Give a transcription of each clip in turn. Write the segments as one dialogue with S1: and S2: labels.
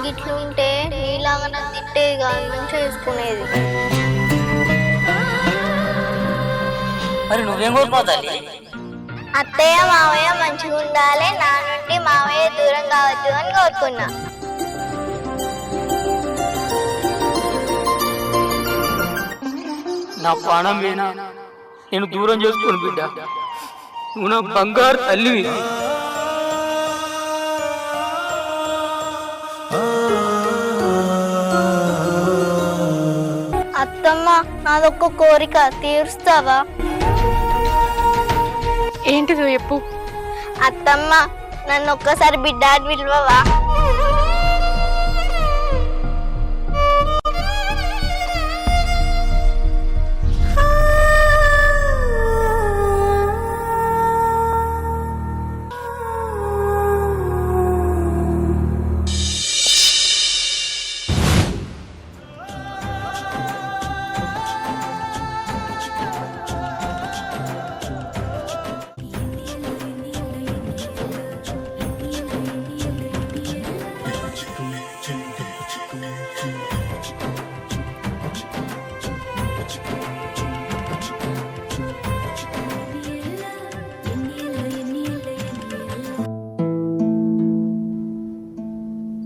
S1: గిట్లుంటే నీలాగా నన్ను తిట్టేది కాదు, మంచిగా చూసుకునేది.
S2: మరి నువ్వేం కోరుకున్నావు తల్లి?
S1: అత్తయ్య మావయ్య మంచిగా ఉండాలి, నా నుండి మావయ్య దూరం కావద్దు అని కోరుకున్నా.
S3: నా ప్రాణం వేనా నేను దూరం చేసుకోను బిడ్డ, నువ్వు నా బంగారు తల్లివి.
S1: అత్తమ్మ నాదొక్క కోరిక తీరుస్తావా?
S4: ఏంటిదో చెప్పు.
S1: అత్తమ్మ నన్ను ఒక్కసారి బిడ్డ అని పిలవవా?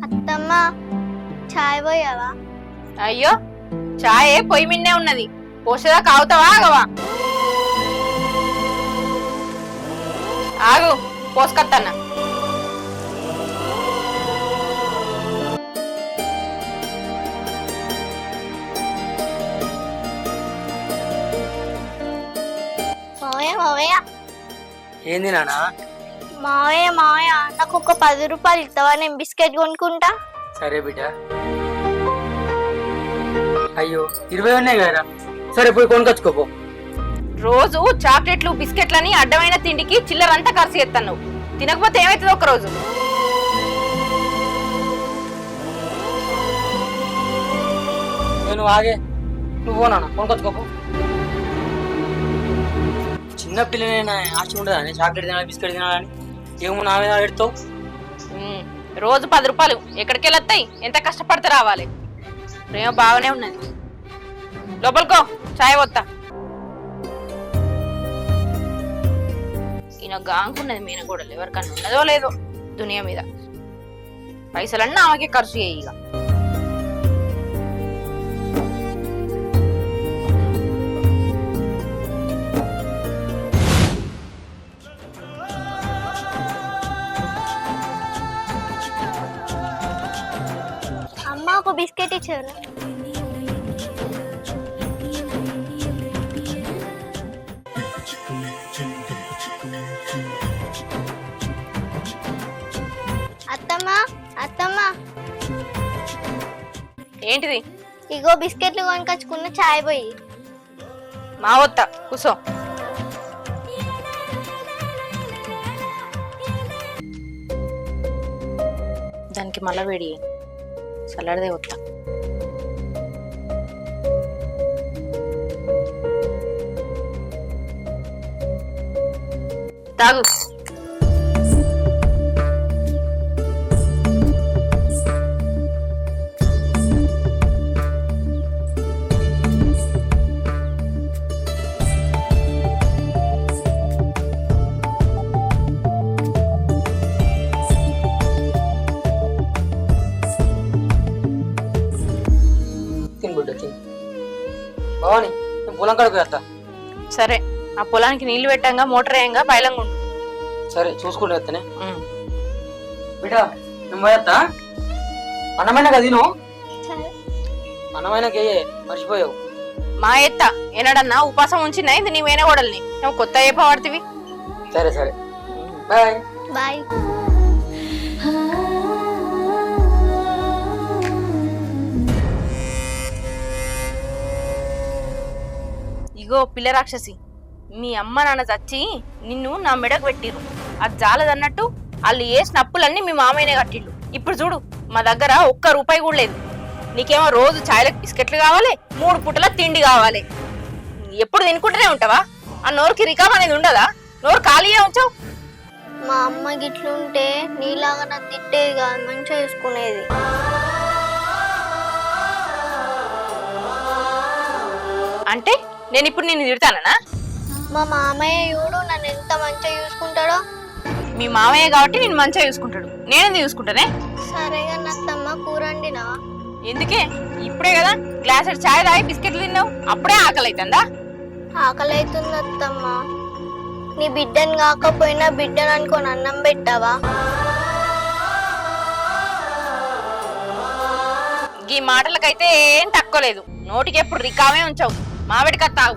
S1: అత్తమ్మ చాయ్ పోయావా?
S4: అయ్యో చాయే పొయ్యి మిన్నే ఉన్నది, పోసేదా కావుతావా ఆగవా? ఆగు పోసుకొత్తన్నా.
S1: మావయ్య మావయ్య
S2: ఏంది నానా?
S1: మావయ్య మావయ్య నాకు ఒక 10 రూపాయలు ఇస్తావా? నేను బిస్కెట్ కొనుక్కుంటా.
S2: సరే బిడ్డ. అయ్యో 20 ఉన్నాయి కదా, సరే పోయి కొనుకొచ్చుకోపో.
S4: రోజు చాక్లెట్లు బిస్కెట్లని అడ్డమైన తిండికి చిల్లరంతా ఖర్చు చేస్తాను, తినకపోతే ఏమైతుంది ఒక రోజు?
S2: నేను ఆగే, నువ్వు నాన్న కొనుకొచ్చుకోపో. చిన్న పిల్లనైనా ఆశ ఉండదా చాక్లెట్ తినాలి బిస్కెట్ తినాలని? ఏమో నా మీద పెడతావు.
S4: రోజు 10 రూపాయలు ఎక్కడికి వెళ్ళొస్తాయి? ఎంత కష్టపడితే రావాలి. ప్రేమ బాగానే ఉన్నది. లోపలికో చాయ్ వస్తా. ఈయన గాంకున్నది మీన కూడా ఎవరికన్నా ఉన్నదో లేదో దునియా మీద. పైసలన్నీ ఆమెకే ఖర్చు చేయి. ఇక
S1: అమ్మ ఒక బిస్కెట్ ఇచ్చారు. అత్తమ్మ అత్తమ్మ
S4: ఏంటిది?
S1: ఇగో బిస్కెట్లు కొనుకొచ్చుకున్న, చాయ్ పోయి.
S4: మా వత్తా కూసో. దానికి మళ్ళా వేడి చల్లడిదే వస్తా. తాగు.
S2: భవాని పొలం కడుకు వేస్తా.
S4: సరే ఆ పొలానికి నీళ్లు పెట్టంగా మోటార్ వేయంగా బయలంగా ఉండు.
S2: సరే చూసుకుంటూ వేస్తానే బిడ్డ. నువ్వు వేస్తా అన్నమైన కదా తిను. అన్నమైనకే మర్చిపోయావు.
S4: మా ఎత్త ఏనాడన్నా ఉపాసం ఉంచినా ఇది నీ వేనగోడల్ని నువ్వు కొత్త ఏ పడుతుంది.
S2: సరే సరే బాయ్
S1: బాయ్.
S4: ఇగో పిల్ల రాక్షసి, మీ అమ్మ నాన్న చచ్చి నిన్ను నా మెడకు పెట్టిరు. అది జాలదన్నట్టు వాళ్ళు ఏ స్నప్పులన్నీ మీ మామయ్యనే కట్టిండు. ఇప్పుడు చూడు మా దగ్గర ఒక్క రూపాయి కూడా లేదు. నీకేమో రోజు చాయ్లకు బిస్కెట్లు కావాలి, 3 పూటల తిండి కావాలి. ఎప్పుడు తినుకుంటూనే ఉంటావా? ఆ నోరుకి రికామ్ అనేది ఉండదా? నోరు ఖాళీయే ఉంచావు.
S1: మా అమ్మ గిట్లుంటే నీలాగా నన్ను తిట్టేది కాదు, మంచిగా చూసుకునేది.
S4: అంటే నేను ఇప్పుడు నిన్ను తిడతానా?
S1: మా మామయ్య చూడు నన్ను ఎంత మంచిగా చూసుకుంటాడో.
S4: మీ మామయ్య కాబట్టి నేను మంచిగా చూసుకుంటాడు, నేనేందుకు చూసుకుంటానే?
S1: సరేగా అత్తమ్మ కూర వండినా?
S4: ఎందుకే ఇప్పుడే కదా గ్లాస్ చాయ్ తాగి బిస్కెట్లు తిన్నావు, అప్పుడే ఆకలి అవుతుందా?
S1: ఆకలి అవుతుంది అత్తమ్మ. నీ బిడ్డను కాకపోయినా బిడ్డను అనుకొని అన్నం పెట్టావా?
S4: ఈ మాటలకైతే ఏం తక్కువ లేదు, నోటికి ఎప్పుడు రికామే ఉంచావు. మామిడి కత్తావు.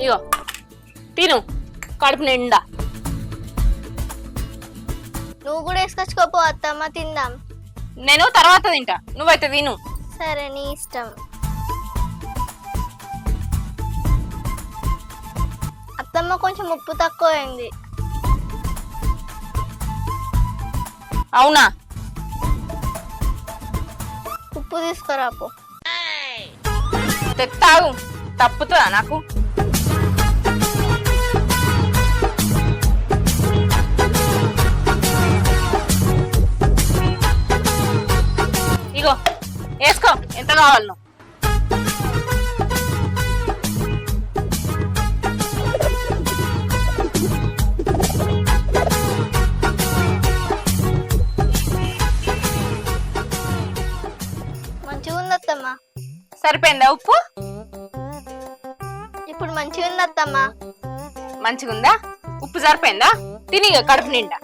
S4: ఇగో తిను కడుపు నిండా.
S1: నువ్వు కూడా వేసుకొచ్చుకోపో అత్తమ్మ, తిందాం.
S4: నేను తర్వాత తింటా, నువ్వైతే తిను.
S1: సరే నీ ఇష్టం. అత్తమ్మ కొంచెం ఉప్పు తక్కువ అయింది.
S4: అవునా?
S1: ఉప్పు తీసుకురాపో.
S4: తెత్తావు, తప్పుతుందా నాకు? ఇగో వేసుకో, ఎంత కావాలను.
S1: మంచిగా ఉంది అత్తమ్మ.
S4: సరిపోయిందా ఉప్పు?
S1: ఇప్పుడు మంచిగా ఉంది అత్తమ్మ.
S4: మంచిగుందా? ఉప్పు సరిపోయిందా? తినిగా కడుపు నిండా.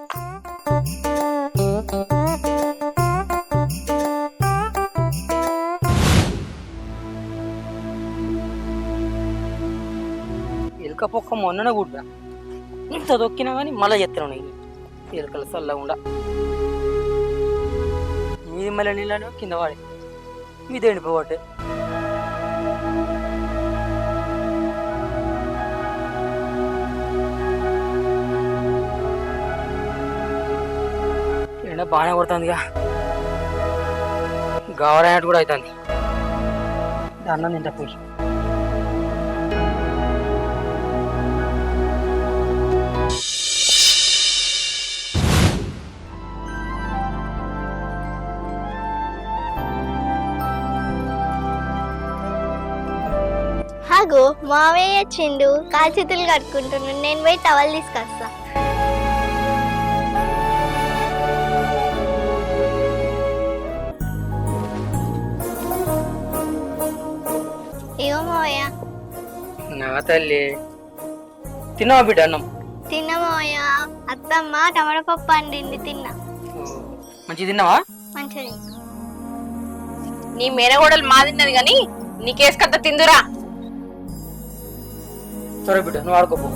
S2: ఎలుక పొక్క మొన్ననే గుడ్డా ఇంత దొక్కినా కానీ మళ్ళీ చెప్తాను నేను ఎలుకలు చల్లకుండా. మీది మళ్ళీ నీళ్ళను కింద వాడి మీది ఎండిపోవట్టే. ఎండ బాగానే కొడుతుందిగా, గావరైనట్టు కూడా అవుతుంది. అన్నం తింటా పోయి.
S1: హాగో మావయ్య వచ్చిండు, కాలు చేతులు కట్టుకుంటున్నాను. నేను పోయి టవల్ తీసుకొస్తా. ఇగో మావయ్య.
S2: నా తల్లి తిన్నావా బిడ్డ అన్నం?
S1: తిన్నా మావయ్య. అత్తమ్మ టమాటా పప్పు అండింది, తిన్నా.
S2: మంచిగా తిన్నావా?
S1: మంచిది.
S4: నీ మేనగోడలు మాదిన్నది గాని నీకేసుకద్ద తిందురా.
S2: సరే బిడ్డ నువ్వు ఆడుకోపో.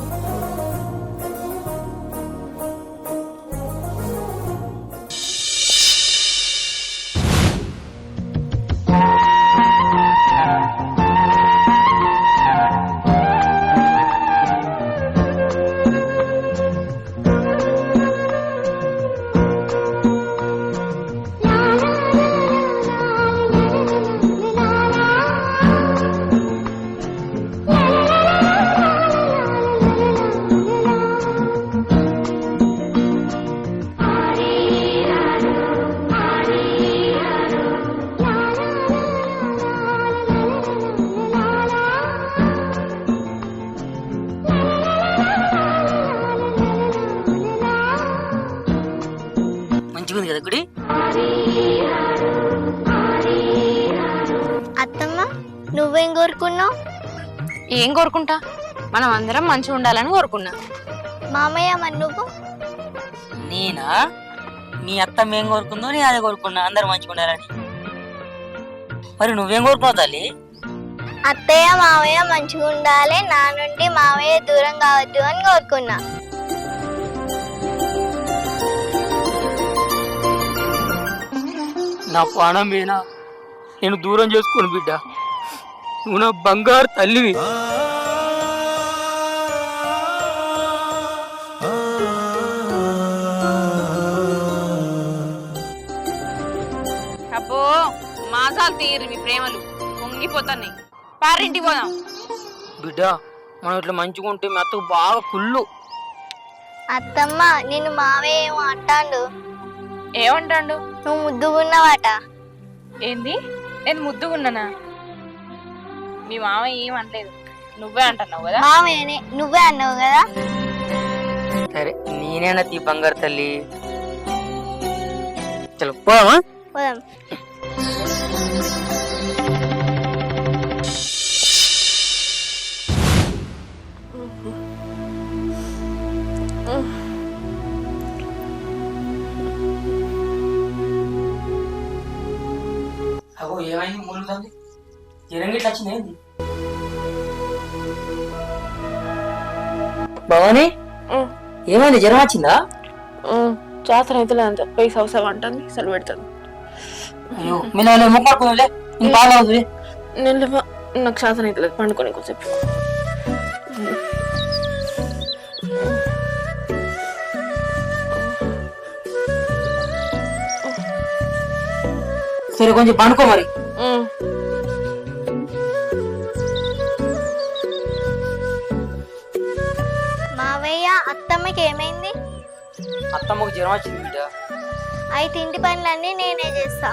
S2: మంచిగుంది కదా గుడి?
S1: అత్తమ్మ నువ్వేం కోరుకున్నావు?
S4: ఏం కోరుకుంటా, మనం అందరం మంచిగా ఉండాలని కోరుకున్నా.
S1: మామయ్య మరి నువ్వు?
S2: నేనా? మీ అత్త ఏం కోరుకుందో నేను అదే కోరుకున్నా, అందరు మంచిగా ఉండాలని. మరి నువ్వేం కోరుకున్నావు తల్లి?
S1: అత్తయ్య మావయ్య మంచిగా ఉండాలి, నా నుండి మావయ్య దూరం కావద్దు అని కోరుకున్నా.
S3: నా ప్రాణం మీనా నేను దూరం చేసుకోను బిడ్డ, నువ్వు నా బంగారు తల్లివి.
S4: అబ్బో మాసాలు తీయరు మీ ప్రేమలు, పొంగిపోతాయి. పారింటికి పోదాం.
S3: బిడ్డ మనం ఇట్లా మంచిగా ఉంటే మీ అత్తకు బాగా కుళ్ళు.
S1: అత్తమ్మ నిన్ను మావే ఏమో అంటాండు.
S4: ఏమంటాండు?
S1: నువ్వు ముద్దుగున్నావాట.
S4: ఏంది? నేను ముద్దుగున్నానా? మీ మామయ్య ఏం అనలేదు, నువ్వే అంటున్నావు కదా.
S1: మావయ్యనే నువ్వే అన్నావు కదా.
S3: సరే నేనేనా తీ బంగారు తల్లి. చలో పోదామా?
S1: పోదాం.
S3: అగో ఏమైంది మూలుగుతుంది? జ్వరం ఇట్లా వచ్చింది ఏంది? భవాని ఏమైంది? జ్వరం వచ్చిందా?
S4: చేతన అయితే లేదంటే పైసా అవసరం అంటుంది, అసలు పెడతాను.
S3: అయ్యో మీరు ముక్కడుకోలే బాగా అవుతుంది.
S4: నేను నాకు చేతన అయితే లేదు, పండుకొని కొంచెంసేపు.
S3: సరే కొంచెం పండుకో మరి.
S1: మావయ్య అత్తమ్మకి ఏమైంది?
S3: అత్తమ్మకు జ్వరం వచ్చింది బిడ్డ.
S1: అయితే ఇంటి పనులన్నీ నేనే చేస్తా.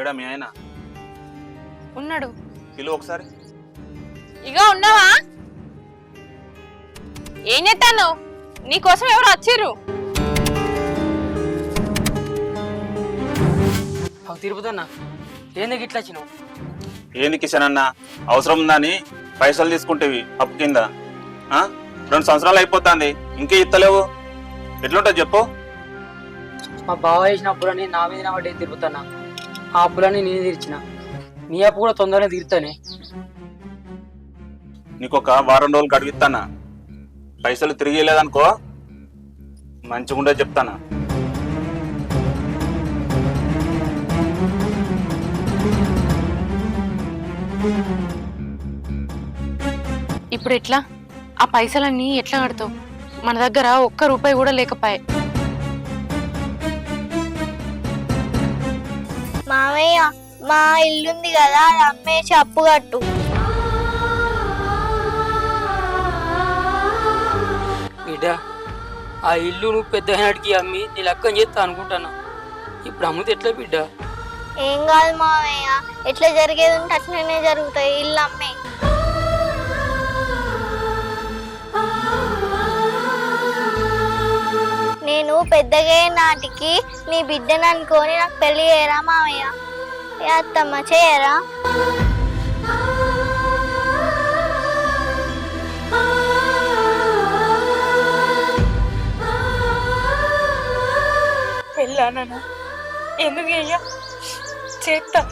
S5: లేడా మీ ఆయన?
S4: ఉన్నాడు.
S5: పిలువు ఒకసారి.
S4: ఇగో ఉన్నావా? ఏం చేస్తాను? నీకోసం ఎవరు వచ్చిర్రు?
S3: తిరుపతి అన్న ఏందుకు ఇట్లా వచ్చినావు?
S5: ఏంది కిషన్ అన్న, అవసరం ఉందని పైసలు తీసుకుంటేవి అప్పు కింద. 2 సంవత్సరాలు అయిపోతుంది, ఇంకే ఇస్తలేవు. ఎట్లుంటుంది చెప్పు?
S3: మా బావ వేసిన అప్పులని నా మీద పడ్డే తిరుగుతానా. ఆ అప్పులని నేను తీర్చిన, నీ అప్పు కూడా తొందరగా తీరుతానే.
S5: నీకు ఒక వారం రోజులు గడిపిస్తానా, పైసలు తిరిగి లేదనుకో మంచిగుండే చెప్తానా.
S4: ఇప్పుడు ఎట్లా? ఆ పైసలన్నీ ఎట్లా కడతావు? మన దగ్గర ఒక్క రూపాయి కూడా లేకపోయే.
S1: మావయ్య మా ఇల్లుంది కదా, అది అమ్మేసి అప్పు కట్టు.
S3: బిడ్డ ఆ ఇల్లు నువ్వు పెద్ద నాటికి అమ్మి నీ లెక్కని చేస్తా అనుకుంటాను. ఇప్పుడు అమ్ముతే ఎట్లా బిడ్డ?
S1: ఏం కాదు మావయ్య, ఎట్లా జరిగేది ఉంటే అట్లనే జరుగుతాయి. ఇల్లు అమ్మే. నేను పెద్దగా నాటికి నీ బిడ్డను అనుకొని నాకు పెళ్లి చేయరా మావయ్య? ఏ అత్తమ్మ చేయరా?
S4: పెళ్ళానా? ఎందుకు అయ్యా చేస్తా.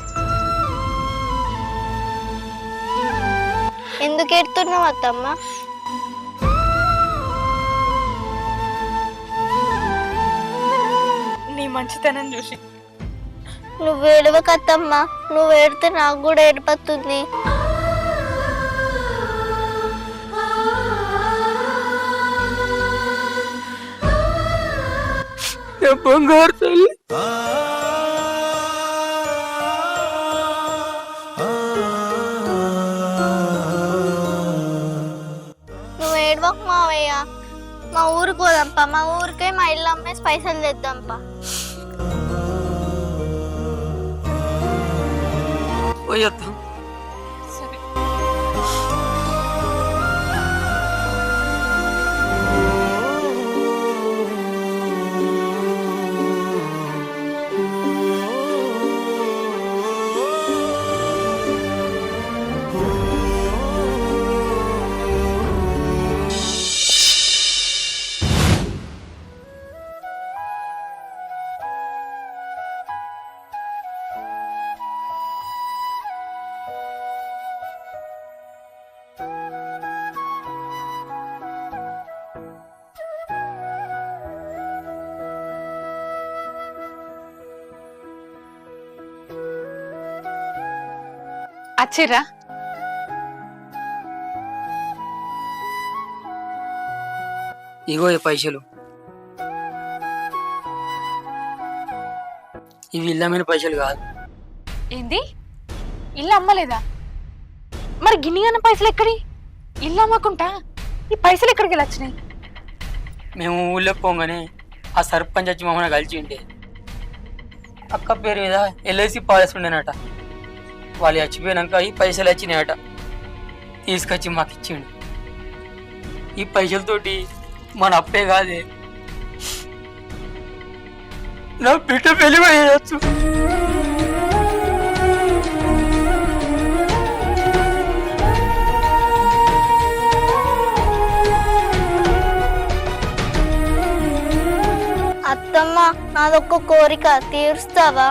S1: ఎందుకు ఎడుతున్నావు అత్తమ్మ?
S4: నీ మంచితనం చూసి.
S1: నువ్వు ఏడవకత్తమ్మా, నువ్వు ఏడితే నాకు కూడా ఏడిపోతుంది.
S3: బంగారు తల్లి.
S1: నువ్వు ఏడవకు మావయ్య, మా ఊరికి పోదాంపా. మా ఊరికే మా ఇల్లు అమ్మేసి పైసలు తెద్దాంపా.
S3: పోయేద్దాం.
S4: సరే. అచ్చిరా
S3: ఇగో ఈ పైసలు, ఇవి ఇల్లమైన పైసలు కాదు.
S4: ఏంది ఇల్లు అమ్మలేదా? మరి గిన్నె పైసలు ఎక్కడి? ఇల్లు అమ్మకుంటా ఈ పైసలు ఎక్కడికి వెళ్ళి వచ్చినాయి?
S3: మేము ఊళ్ళోకి పోగానే ఆ సర్పంచ్ వచ్చి మమ్మల్ని కలిసి ఉండే. అక్క పేరు మీద ఎల్ఐసి పాలసీ ఉండేనట. వాళ్ళు చచ్చిపోయినాక ఈ పైసలు వచ్చినాయట, తీసుకొచ్చి మాకు ఇచ్చిండు. ఈ పైసలతోటి మన అప్పే కాదే, నా బిడ్డ పెళ్లి చేయొచ్చు.
S1: అత్తమ్మ, నాదొక్క కోరిక తీరుస్తావా?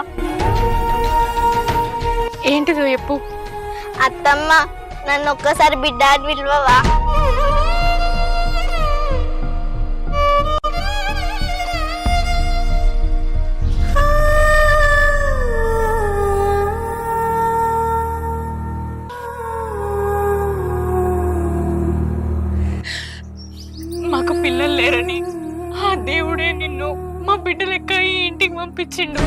S4: ఏంటిదో చెప్పు.
S1: అత్తమ్మ, నన్ను ఒక్కసారి బిడ్డ అని పిలవవా?
S4: మాకు పిల్లలు లేరని ఆ దేవుడే నిన్ను మా బిడ్డ లెక్క ఈ ఇంటికి పంపించిండు.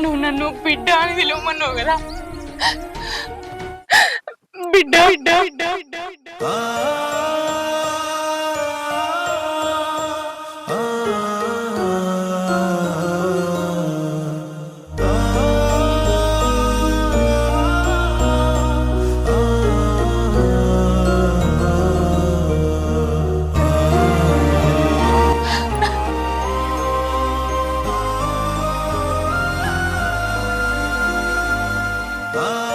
S4: నువ్వు నన్ను బిడ్డ అని పిలవమన్నావు కదా, బిడ్డ బిడ్డ బిడ్డ బిడ్డ.
S6: Ah